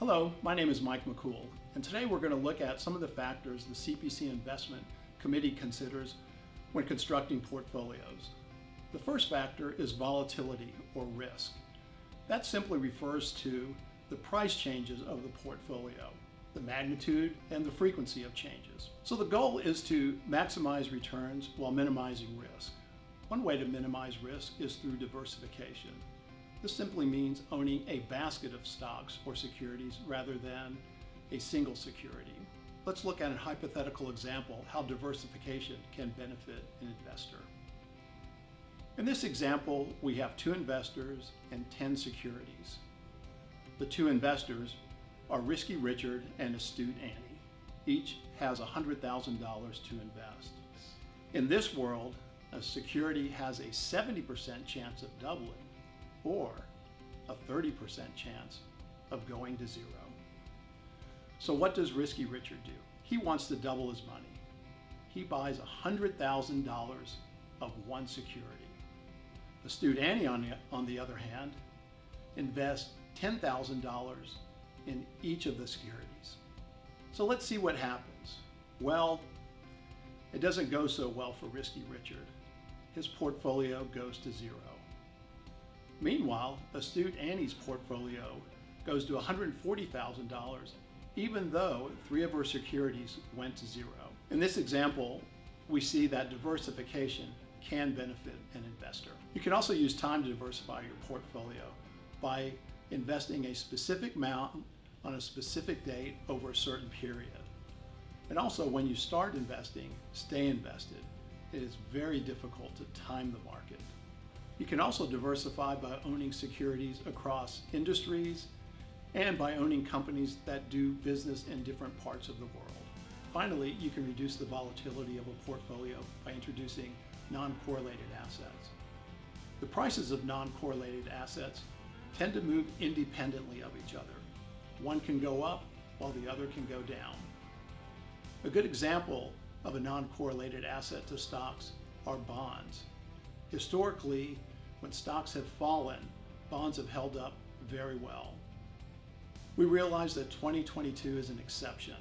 Hello, my name is Mike McCool, and today we're going to look at some of the factors the CPC Investment Committee considers when constructing portfolios. The first factor is volatility or risk. That simply refers to the price changes of the portfolio, the magnitude and the frequency of changes. So the goal is to maximize returns while minimizing risk. One way to minimize risk is through diversification. This simply means owning a basket of stocks or securities rather than a single security. Let's look at a hypothetical example how diversification can benefit an investor. In this example, we have 2 investors and 10 securities. The 2 investors are Risky Richard and Astute Annie. Each has $100,000 to invest. In this world, a security has a 70% chance of doubling or a 30% chance of going to zero. So what does Risky Richard do? He wants to double his money. He buys $100,000 of one security. Astute Annie, on the other hand, invests $10,000 in each of the securities. So let's see what happens. Well, it doesn't go so well for Risky Richard. His portfolio goes to zero. Meanwhile, Astute Annie's portfolio goes to $140,000, even though 3 of her securities went to zero. In this example, we see that diversification can benefit an investor. You can also use time to diversify your portfolio by investing a specific amount on a specific date over a certain period. And also, when you start investing, stay invested. It is very difficult to time the market. You can also diversify by owning securities across industries and by owning companies that do business in different parts of the world. Finally, you can reduce the volatility of a portfolio by introducing non-correlated assets. The prices of non-correlated assets tend to move independently of each other. One can go up while the other can go down. A good example of a non-correlated asset to stocks are bonds. Historically, when stocks have fallen, bonds have held up very well. We realize that 2022 is an exception.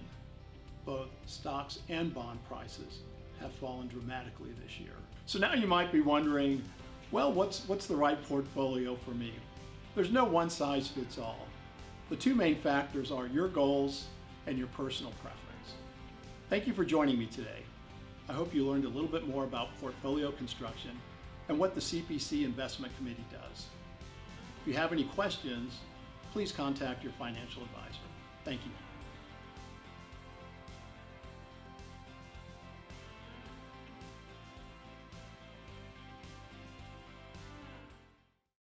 Both stocks and bond prices have fallen dramatically this year. So now you might be wondering, well, what's the right portfolio for me? There's no one size fits all. The 2 main factors are your goals and your personal preference. Thank you for joining me today. I hope you learned a little bit more about portfolio construction and what the CPC Investment Committee does. If you have any questions, please contact your financial advisor. Thank you.